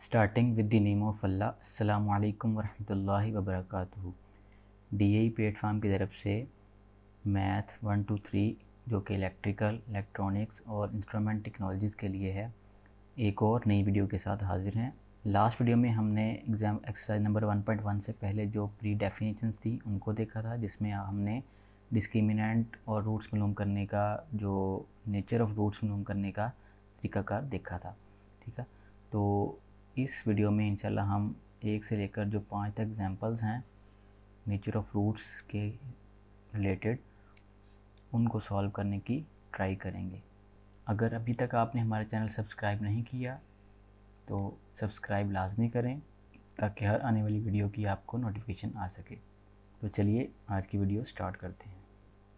Starting with the name of Allah. अस्सलामु अलैकुम वरहमतुल्लाहि वबरकातुहू। DAE प्लेटफॉर्म की तरफ से मैथ 1 2 3 जो कि इलेक्ट्रिकल, इलेक्ट्रॉनिक्स और इंस्ट्रूमेंट टेक्नोलॉजीज़ के लिए है, एक और नई वीडियो के साथ हाजिर हैं। लास्ट वीडियो में हमने एग्ज़ाम एक्सरसाइज नंबर 1.1 से पहले जो प्री डेफिनेशंस थी उनको देखा था, जिसमें हमने डिस्क्रिमिनेंट और रूट्स मालूम करने का, जो नेचर ऑफ रूट्स मालूम करने का तरीकाकार देखा था। ठीक है, तो इस वीडियो में इंशाल्लाह हम 1 से लेकर जो 5 तक एग्जांपल्स हैं नेचर ऑफ रूट्स के रिलेटेड, उनको सॉल्व करने की ट्राई करेंगे। अगर अभी तक आपने हमारा चैनल सब्सक्राइब नहीं किया तो सब्सक्राइब लाजमी करें ताकि हर आने वाली वीडियो की आपको नोटिफिकेशन आ सके। तो चलिए आज की वीडियो स्टार्ट करते हैं।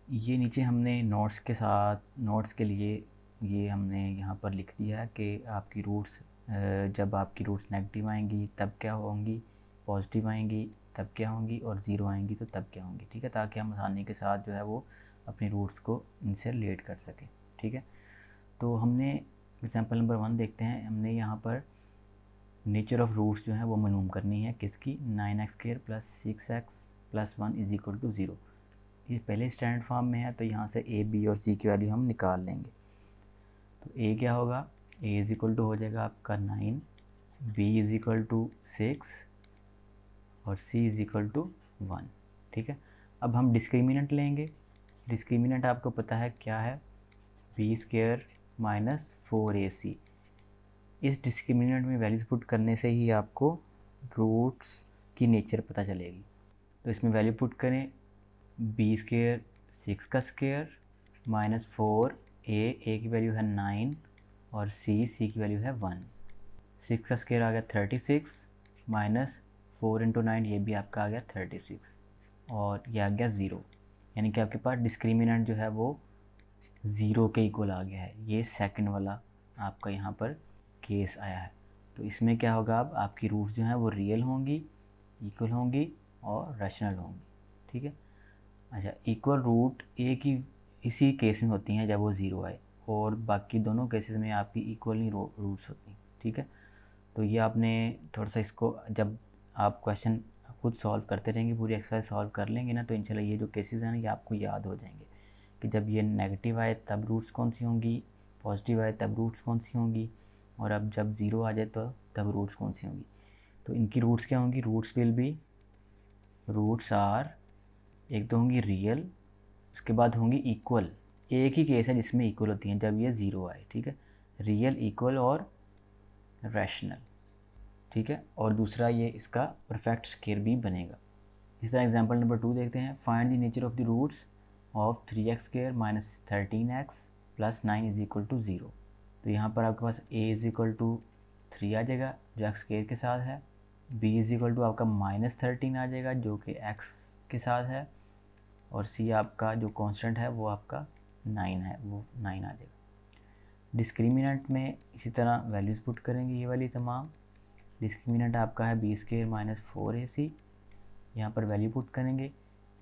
ये नीचे हमने नोट्स के साथ, नोट्स के लिए ये हमने यहाँ पर लिख दिया है कि आपकी रूट्स, जब आपकी रूट्स नेगेटिव आएंगी तब क्या होंगी, पॉजिटिव आएंगी तब क्या होंगी, और ज़ीरो आएंगी तो तब क्या होंगी। ठीक है, ताकि हम आसानी के साथ जो है वो अपनी रूट्स को इनसे रिलेट कर सकें। ठीक है, तो हमने एग्जांपल नंबर 1 देखते हैं। हमने यहाँ पर नेचर ऑफ रूट्स जो है वो मालूम करनी है किसकी, 9x² + 6x + 1 = 0। ये पहले स्टैंडर्ड फॉर्म में है, तो यहाँ से a, b और c की वैल्यू हम निकाल लेंगे। तो a क्या होगा, a = हो जाएगा आपका 9, b = 6 और c = 1। ठीक है, अब हम डिस्क्रिमिनेंट लेंगे। डिस्क्रिमिनेंट आपको पता है क्या है, b² - 4ac। इस डिस्क्रिमिनेंट में वैल्यूज़ पुट करने से ही आपको रूट्स की नेचर पता चलेगी। तो इसमें वैल्यू पुट करें, b² 6 का स्क्वायर -4, a की वैल्यू है 9 और c की वैल्यू है 1। 6 का स्क्वायर आ गया 36 -4 × 9, ये भी आपका आ गया 36 और ये आ गया 0। यानी कि आपके पास डिस्क्रिमिनेंट जो है वो 0 के इक्वल आ गया है। ये सेकंड वाला आपका यहाँ पर केस आया है। तो इसमें क्या होगा, अब आपकी रूट्स जो हैं वो रियल होंगी, इक्वल होंगी और रैशनल होंगी। ठीक है, अच्छा, इक्वल रूट एक ही इसी केस में होती हैं जब वो 0 आए, और बाकी दोनों केसेस में आपकी इक्वल ही रूट्स होती हैं। ठीक है, तो ये आपने थोड़ा सा इसको, जब आप क्वेश्चन खुद सॉल्व करते रहेंगे, पूरी एक्सरसाइज सॉल्व कर लेंगे ना, तो इंशाल्लाह ये जो केसेस हैं ना ये आपको याद हो जाएंगे कि जब ये नेगेटिव आए तब रूट्स कौन सी होंगी, पॉजिटिव आए तब रूट्स कौन सी होंगी, और अब जब 0 आ जाए तो तब रूट्स कौन सी होंगी। तो इनकी रूट्स क्या होंगी, रूट्स आर, एक तो होंगी रियल, उसके बाद होंगी इक्वल। एक ही केस है जिसमें इक्वल होती हैं, जब ये 0 आए। ठीक है, रियल, इक्वल और रैशनल। ठीक है, और दूसरा ये इसका परफेक्ट स्क्वायर भी बनेगा। इस तरह एग्जांपल नंबर 2 देखते हैं। Find the nature of the roots of 3x² - 13x + 9 = 0। तो यहाँ पर आपके पास a = 3 आ जाएगा जो x² के साथ है, b = आपका -13 आ जाएगा जो कि x के साथ है, और c आपका जो कांस्टेंट है वो आपका 9 है, वो 9 आ जाएगा। डिस्क्रिमिनेंट में इसी तरह वैल्यूज़ पुट करेंगे, ये वाली तमाम। डिस्क्रिमिनेंट आपका है b² - 4ac। यहाँ पर वैल्यू पुट करेंगे,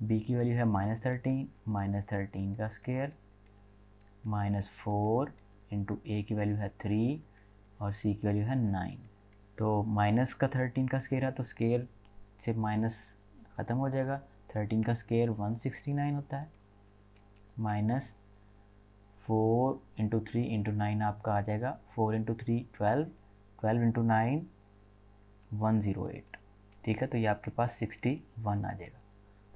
b की वैल्यू है -13 का स्क्वायर -4 × a की वैल्यू है 3 और c की वैल्यू है 9। तो -13 का स्क्वायर है तो स्क्वायर से माइनस ख़त्म हो जाएगा। 13 का स्क्वायर 169 होता है, -4 × 3 × 9 आपका आ जाएगा 4 × 3 12, 12 × 9 108। ठीक है, तो ये आपके पास 61 आ जाएगा।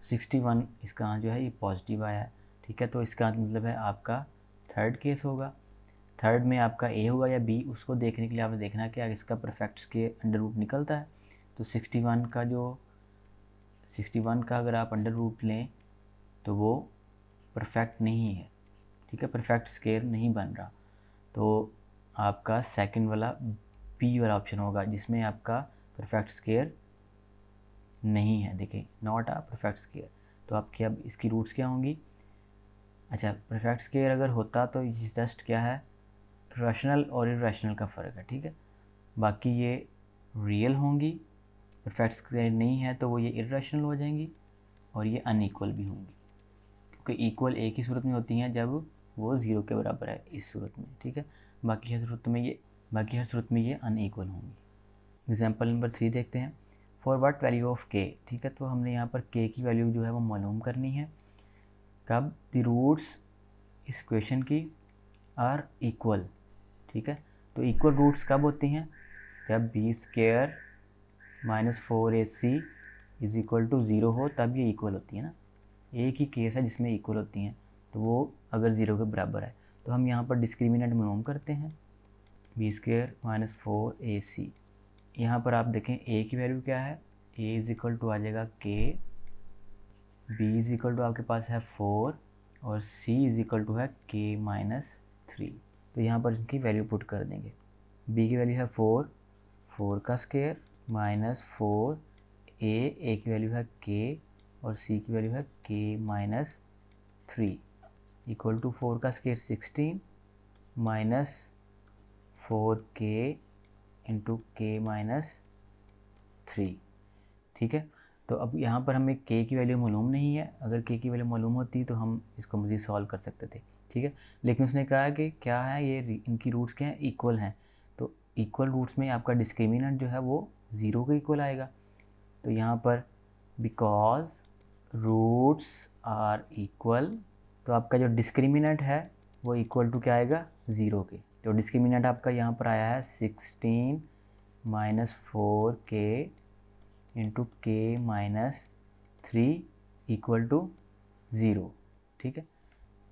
61 इसका जो है ये पॉजिटिव आया है। ठीक है, तो इसका मतलब है आपका थर्ड केस होगा। थर्ड में आपका ए होगा या बी, उसको देखने के लिए आपने देखना है कि इसका परफेक्ट के अंडर रूट निकलता है। तो 61 का अगर आप अंडर रूट लें तो वो परफेक्ट नहीं है। ठीक है, परफेक्ट स्क्वायर नहीं बन रहा। तो आपका सेकंड वाला बी वाला ऑप्शन होगा जिसमें आपका परफेक्ट स्क्वायर नहीं है। देखिए, नॉट अ परफेक्ट स्क्वायर। तो आपकी अब इसकी रूट्स क्या होंगी। अच्छा, परफेक्ट स्क्वायर अगर होता तो जस्ट क्या है, रैशनल और इरेशनल का फ़र्क है। ठीक है, बाकी ये रियल होंगी, परफेक्ट स्क्वायर नहीं है तो वो ये इरेशनल हो जाएंगी, और ये अनइक्वल भी होंगी, क्योंकि इक्वल एक ही सूरत में होती हैं जब वो 0 के बराबर है, इस सूरत में। ठीक है, बाकी हर सूरत में ये अनइक्वल होंगी। एग्जाम्पल नंबर 3 देखते हैं। फॉर व्हाट वैल्यू ऑफ के, ठीक है, तो हमने यहाँ पर के की वैल्यू जो है वो मालूम करनी है। कब? द रूट्स इस इक्वेशन की आर इक्वल, ठीक है। तो इक्वल रूट्स कब होती हैं? जब B square minus 4ac is equal to 0 हो, तब ये इक्वल होती है ना। एक ही केस है जिसमें इक्वल होती हैं, तो वो अगर 0 के बराबर है तो हम यहाँ पर डिस्क्रिमिनेंट मालूम करते हैं, बी स्क्वायर माइनस 4ac। यहाँ पर आप देखें a की वैल्यू क्या है, a इज इक्वल टू आ जाएगा k, b is equal to आपके पास है 4 और c इज इक्वल टू है k माइनस 3। तो यहाँ पर इनकी वैल्यू पुट कर देंगे। b की वैल्यू है 4 का स्क्वायर माइनस 4, a की वैल्यू है k और c की वैल्यू है k माइनस 3 इक्वल टू 4 का स्क्वायर 16 माइनस 4k इंटू के माइनस 3, ठीक है। तो अब यहाँ पर हमें k की वैल्यू मालूम नहीं है, अगर k की वैल्यू मालूम होती तो हम इसको मज़ीद सॉल्व कर सकते थे, ठीक है। लेकिन उसने कहा कि क्या है, ये इनकी रूट्स क्या हैं, इक्वल हैं। तो इक्वल रूट्स में आपका डिस्क्रिमिनेंट जो है वो 0 के इक्वल आएगा। तो यहाँ पर बिकॉज रूट्स आर इक्वल, तो आपका जो डिस्क्रिमिनेंट है वो इक्वल टू क्या आएगा, 0 के। तो डिस्क्रिमिनेंट आपका यहाँ पर आया है 16 माइनस 4k इंटू के माइनस 3 इक्वल टू 0, ठीक है।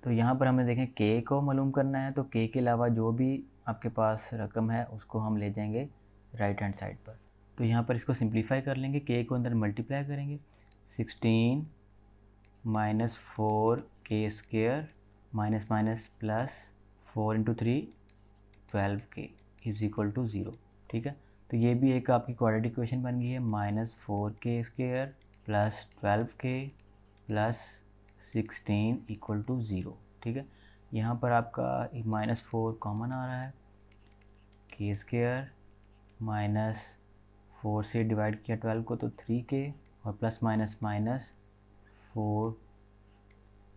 तो यहाँ पर हमें देखें k को मालूम करना है, तो k के अलावा जो भी आपके पास रकम है उसको हम ले जाएंगे राइट हैंड साइड पर। तो यहाँ पर इसको सिंप्लीफाई कर लेंगे, k को अंदर मल्टीप्लाई करेंगे, 16 minus 4k square minus minus plus 4 into 3 12k is equal to 0, ठीक है। तो ये भी एक आपकी क्वाड्रेटिक इक्वेशन बन गई है, minus 4k square plus 12k plus 16 equal to 0, ठीक है। यहाँ पर आपका माइनस 4 कॉमन आ रहा है, k स्क्वायर माइनस 4 से डिवाइड किया 12 को तो 3k और plus minus minus 4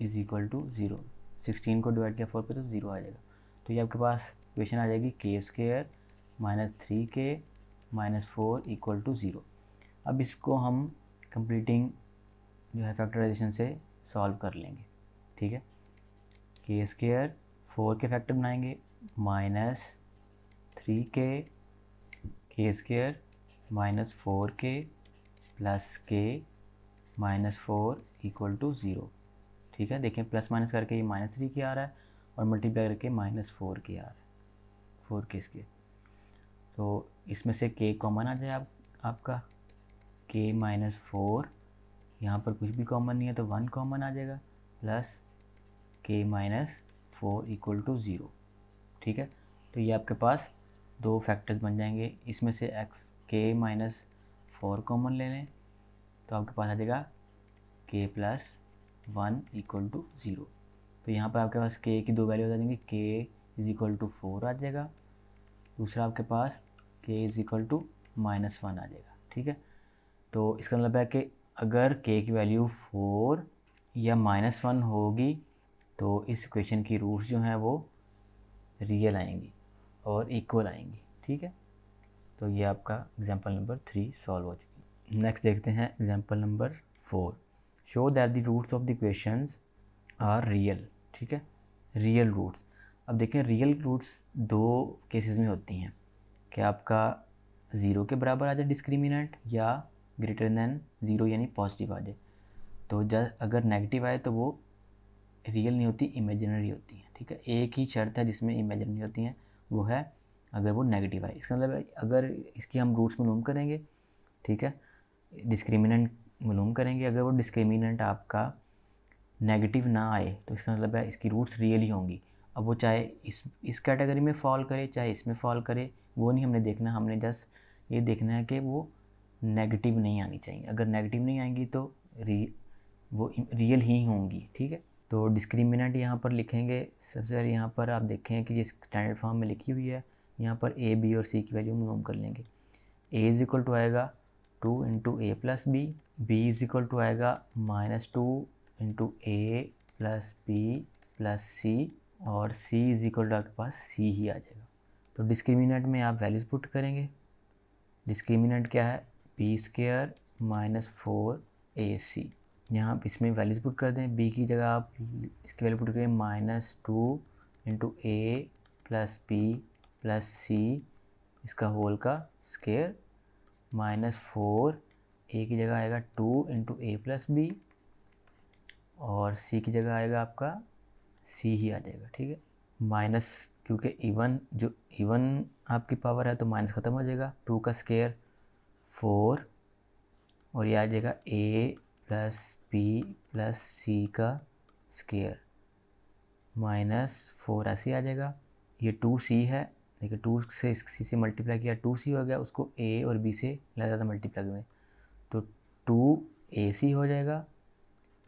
is equal to 0, 16 को डिवाइड किया 4 पे तो 0 आ जाएगा। तो ये आपके पास इक्वेशन आ जाएगी k square minus 3k minus 4 equal to 0। अब इसको हम कंप्लीटिंग जो है फैक्टराइजेशन से सॉल्व कर लेंगे, ठीक है। k स्क्वायर 4 के फैक्टर बनाएंगे minus 3k, k square minus 4k plus k minus 4 equal to 0, ठीक है। देखें प्लस माइनस करके ये माइनस 3k आ रहा है और मल्टीप्लाई करके माइनस 4k आ रहा है, 4k स्क्वायर। तो इसमें से k कॉमन आ जाए आपका k माइनस 4, यहाँ पर कुछ भी कॉमन नहीं है तो 1 कॉमन आ जाएगा, plus k minus 4 equal to 0, ठीक है। तो ये आपके पास दो फैक्टर्स बन जाएंगे। इसमें से k माइनस 4 कॉमन ले लें तो आपके पास आ जाएगा k प्लस 1 इक्वल टू 0। तो यहाँ पर आपके पास k की दो वैल्यू आ जाएंगी, k इज इक्वल टू 4 आ जाएगा, दूसरा आपके पास k is equal to minus 1 आ जाएगा, ठीक है। तो इसका मतलब है कि अगर k की वैल्यू 4 या माइनस 1 होगी तो इस इक्वेशन की रूट्स जो हैं वो रियल आएंगी और इक्वल आएंगी, ठीक है। तो ये आपका एग्जांपल नंबर 3 सॉल्व हो चुकी है। नेक्स्ट देखते हैं example number 4। Show that the roots of the equations are real, ठीक है, रियल रूट्स। अब देखें रियल रूट्स दो केसेस में होती हैं कि आपका 0 के बराबर आ जाए डिस्क्रिमिनेंट या ग्रेटर दैन 0 यानी पॉजिटिव आ जाए। तो अगर नेगेटिव आए तो वो रियल नहीं होती, इमेजिनरी होती हैं, ठीक है। एक ही शर्त है जिसमें इमेजिनरी होती हैं, वो है अगर वो नेगेटिव आए। इसका मतलब अगर इसकी हम रूट्स मालूम करेंगे, ठीक है, डिस्क्रिमिनेंट मालूम करेंगे, अगर वो डिस्क्रिमिनेंट आपका नेगेटिव ना आए तो इसका मतलब है इसकी रूट्स रियल ही होंगी। अब वो चाहे इस कैटेगरी में फॉल करे चाहे इसमें फॉल करे, वो नहीं हमने देखना, हमने जस्ट ये देखना है कि वो नेगेटिव नहीं आनी चाहिए। अगर नेगेटिव नहीं आएंगी तो वो रियल ही होंगी, ठीक है। तो डिस्क्रिमिनेंट यहाँ पर लिखेंगे। सबसे पहले यहाँ पर आप देखें कि ये स्टैंडर्ड फॉर्म में लिखी हुई है, यहाँ पर a b और c की वैल्यू मालूम कर लेंगे। a इज इक्वल टू आएगा 2 into A plus B, b is equal to आएगा -2 into A plus B plus c और c इज इक्वल टू आपके पास c ही आ जाएगा। तो डिस्क्रिमिनेंट में आप वैल्यूज़ पुट करेंगे, डिस्क्रिमिनेंट क्या है, बी स्क्वायर माइनस 4ac। यहाँ इसमें वैल्यूज पुट कर दें, b की जगह आप इसकी वैल्यू पुट करें -2 into A plus B plus सी इसका होल का स्क्वायर -4 ए की जगह आएगा 2 इंटू ए प्लस बी और सी की जगह आएगा आपका सी ही आ जाएगा। ठीक है, माइनस क्योंकि इवन आपकी पावर है तो माइनस ख़त्म हो जाएगा, 2 का स्क्वायर 4 और ये आ जाएगा ए प्लस बी प्लस सी का स्क्वायर -4 ऐसे आ जाएगा। ये 2c है, देखिए 2 से सी से मल्टीप्लाई किया 2c हो गया, उसको a और b से ज़्यादा मल्टीप्लाई करें तो 2ac हो जाएगा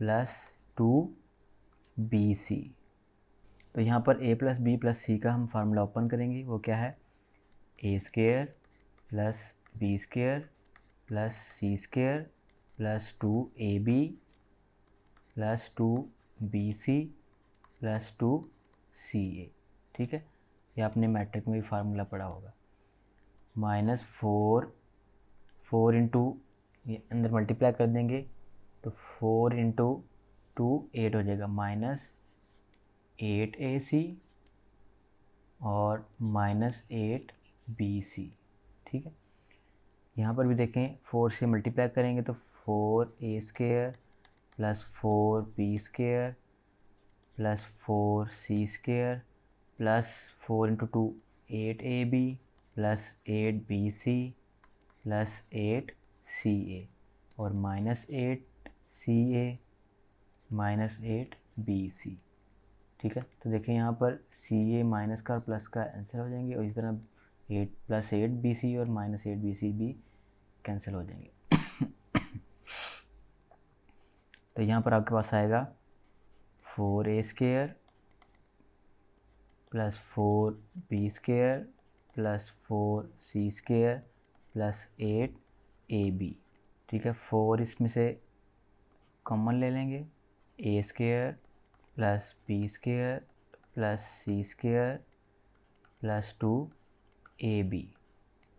प्लस 2bc। तो यहाँ पर a plus B plus C का हम फार्मूला ओपन करेंगे, वो क्या है, A square plus B square plus C square plus 2ab plus 2bc plus 2ca। ठीक है, ये आपने मैट्रिक में भी फार्मूला पढ़ा होगा। -4 इंटू ये अंदर मल्टीप्लाई कर देंगे तो 4 इंटू 2 8 हो जाएगा, -8ac और -8bc। ठीक है, यहाँ पर भी देखें 4 से मल्टीप्लाई करेंगे तो 4a square plus 4b square plus 4c square plus 4 into 2 8ab plus 8bc plus 8ca और -8ca माइनस 8bc। ठीक है, तो देखें यहाँ पर ca माइनस का और प्लस का आंसर हो जाएंगे और इस तरह 8 प्लस 8bc और -8bc भी कैंसिल हो जाएंगे। तो यहाँ पर आपके पास आएगा 4a square plus 4b square plus 4c square plus 8ab। ठीक है, 4 इसमें से कॉमन ले लेंगे, a square plus b square plus c square plus 2ab।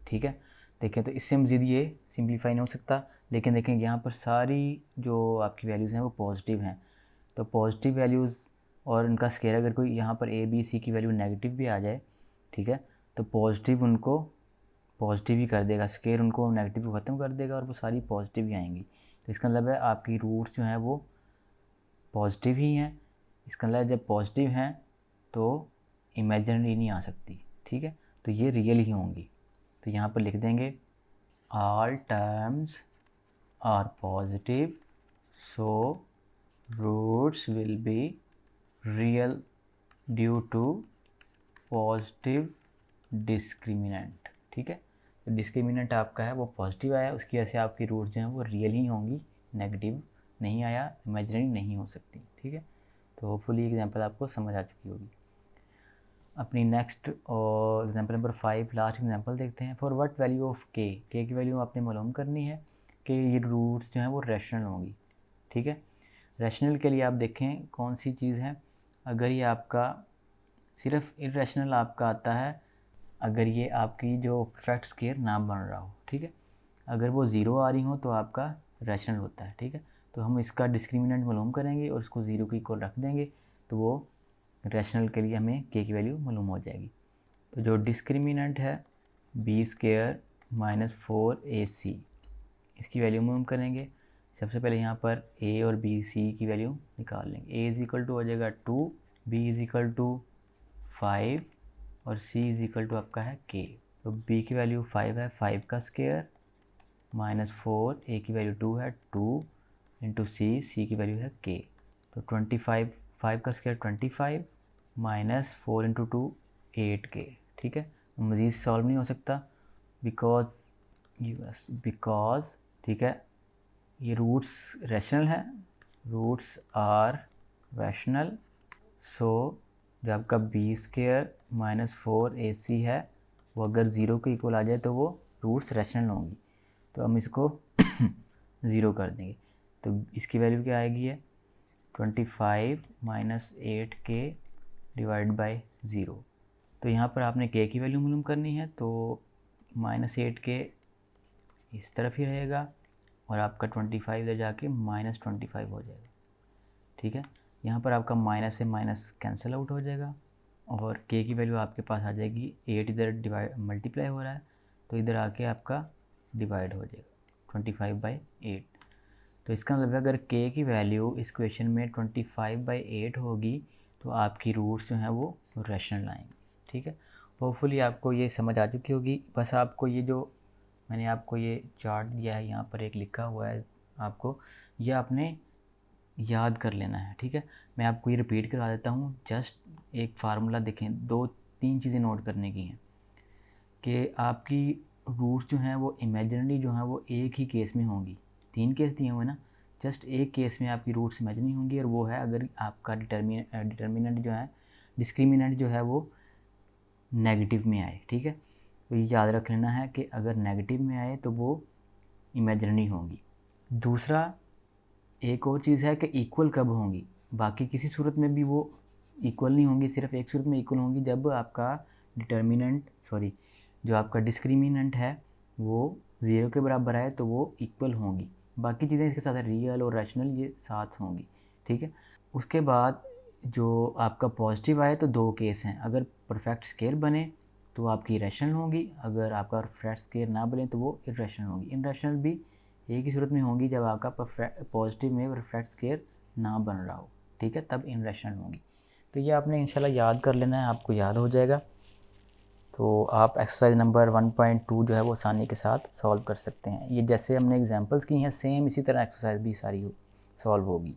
ठीक है, देखें तो इससे मज़ीद ये सिंप्लीफाई नहीं हो सकता, लेकिन देखें यहाँ पर सारी जो आपकी वैल्यूज़ हैं वो पॉजिटिव हैं, तो पॉजिटिव वैल्यूज़ और उनका स्क्वायर अगर कोई यहाँ पर a b c की वैल्यू नेगेटिव भी आ जाए, ठीक है, तो पॉजिटिव उनको पॉजिटिव ही कर देगा, स्क्वायर उनको नेगेटिव को ख़त्म कर देगा और वो सारी पॉजिटिव ही आएंगी। तो इसका मतलब है आपकी रूट्स जो हैं वो पॉजिटिव ही हैं। इसका मतलब जब पॉजिटिव हैं तो इमेजिनरी नहीं आ सकती। ठीक है, तो ये रियल ही होंगी। तो यहाँ पर लिख देंगे all terms are positive so roots will be real due to positive discriminant. ठीक है, तो डिस्क्रिमिनेंट आपका है वो पॉजिटिव आया, उसकी वजह से आपकी रूट्स जो हैं वो रियल ही होंगी, नेगेटिव नहीं आया, इमेजिनरी नहीं हो सकती। ठीक है, तो होपफुली एग्जांपल आपको समझ आ चुकी होगी। अपनी नेक्स्ट और एग्जांपल नंबर 5 लास्ट एग्जांपल देखते हैं। फॉर व्हाट वैल्यू ऑफ के की वैल्यू आपने मालूम करनी है कि ये रूट्स जो हैं वो रैशनल होंगी। ठीक है, रैशनल के लिए आप देखें कौन सी चीज़ है, अगर ये आपका सिर्फ इरेशनल आपका आता है अगर ये आपकी जो परफेक्ट स्क्वायर ना बन रहा हो। ठीक है, अगर वो ज़ीरो आ रही हो तो आपका रैशनल होता है। ठीक है, तो हम इसका डिस्क्रिमिनेंट मालूम करेंगे और उसको ज़ीरो की इक्वल रख देंगे तो वो रैशनल के लिए हमें के की वैल्यू मालूम हो जाएगी। तो जो डिस्क्रिमिनेंट है बी स्क्वायर माइनस 4ac, इसकी वैल्यू मालूम करेंगे। सबसे पहले यहाँ पर a और b c की वैल्यू निकाल लेंगे। a इज़ इक्वल टू हो जाएगा 2, b इज़ इक्वल टू 5 और c इज़ इक्वल टू आपका है k। तो b की वैल्यू 5 है, 5 का स्क्वायर -4, a की वैल्यू 2 है, 2 इंटू c की वैल्यू है k। तो 25, 5 का स्क्वायर 25 -4 इंटू 2 8k। ठीक है, मज़ीद सॉल्व नहीं हो सकता बिकॉज ठीक है ये रूट्स रैशनल है, रूट्स आर रैशनल। सो जो आपका बी स्क्वायर -4ac है वो अगर ज़ीरो के इक्वल आ जाए तो वो रूट्स रैशनल होंगी। तो हम इसको ज़ीरो कर देंगे तो इसकी वैल्यू क्या आएगी है 25 -8k डिवाइड बाई 0। तो यहाँ पर आपने k की वैल्यू मालूम करनी है, तो -8k इस तरफ ही रहेगा और आपका 25 इधर जाके -25 हो जाएगा। ठीक है, यहाँ पर आपका माइनस से माइनस कैंसिल आउट हो जाएगा और k की वैल्यू आपके पास आ जाएगी 8 इधर डिवाइड मल्टीप्लाई हो रहा है तो इधर आके आपका डिवाइड हो जाएगा 25/8। तो इसका मतलब अगर k की वैल्यू इस क्वेश्चन में 25/8 होगी तो आपकी रूट्स जो हैं वो रैशनल आएंगी। ठीक है, होपफुली आपको ये समझ आ चुकी होगी। बस आपको ये जो मैंने आपको ये चार्ट दिया है, यहाँ पर एक लिखा हुआ है, आपको ये आपने याद कर लेना है। ठीक है, मैं आपको ये रिपीट करा देता हूँ। जस्ट एक फार्मूला देखें, 2-3 चीज़ें नोट करने की हैं कि आपकी रूट्स जो हैं वो इमेजिनरी जो हैं वो एक ही केस में होंगी। 3 केस दिए हुए ना, जस्ट एक केस में आपकी रूट्स इमेजिनरी होंगी और वो है अगर आपका डिटर्मिनेंट जो है, डिस्क्रिमिनेंट जो है वो नेगेटिव में आए। ठीक है, तो ये याद रख लेना है कि अगर नेगेटिव में आए तो वो इमेजिनरी होंगी। दूसरा एक और चीज़ है कि इक्वल कब होंगी, बाकी किसी सूरत में भी वो इक्वल नहीं होंगी, सिर्फ एक सूरत में इक्वल होंगी जब आपका जो आपका डिस्क्रिमिनेंट है वो 0 के बराबर आए तो वो इक्वल होंगी। बाकी चीज़ें इसके साथ रियल और रैशनल ये साथ होंगी। ठीक है, उसके बाद जो आपका पॉजिटिव आए तो 2 केस हैं, अगर परफेक्ट स्केयर बने तो आपकी रैशनल होंगी, अगर आपका परफेक्ट स्केयर ना बने तो वो इरेशनल होंगी। इरेशनल भी एक ही सूरत में होंगी जब आपका पॉजिटिव में परफेक्ट स्केयर ना बन रहा हो। ठीक है, तब इरेशनल होंगी। तो ये आपने इंशाल्लाह याद कर लेना है, आपको याद हो जाएगा। तो आप एक्सरसाइज नंबर 1.2 जो है वो आसानी के साथ सॉल्व कर सकते हैं। ये जैसे हमने एग्जांपल्स की हैं सेम इसी तरह एक्सरसाइज भी सारी सॉल्व होगी।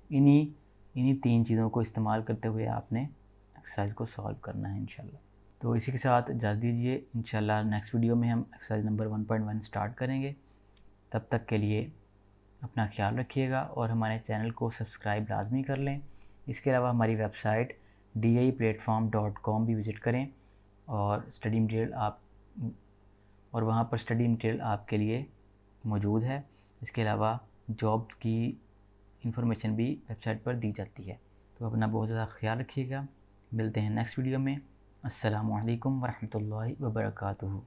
इन्हीं 3 चीज़ों को इस्तेमाल करते हुए आपने एक्सरसाइज को सॉल्व करना है इंशाल्लाह। तो इसी के साथ इजाज़त दीजिए, इंशाल्लाह नेक्स्ट वीडियो में हम एक्सरसाइज नंबर 1.1 स्टार्ट करेंगे। तब तक के लिए अपना ख्याल रखिएगा और हमारे चैनल को सब्सक्राइब लाजमी कर लें। इसके अलावा हमारी वेबसाइट DIEplatform.com भी विज़िट करें और वहाँ पर स्टडी मटेरियल आपके लिए मौजूद है। इसके अलावा जॉब की इंफॉर्मेशन भी वेबसाइट पर दी जाती है। तो अपना बहुत ज़्यादा ख्याल रखिएगा। मिलते हैं नेक्स्ट वीडियो में। अस्सलामु अलैकुम वरहमतुल्लाहि वबरकातुहू।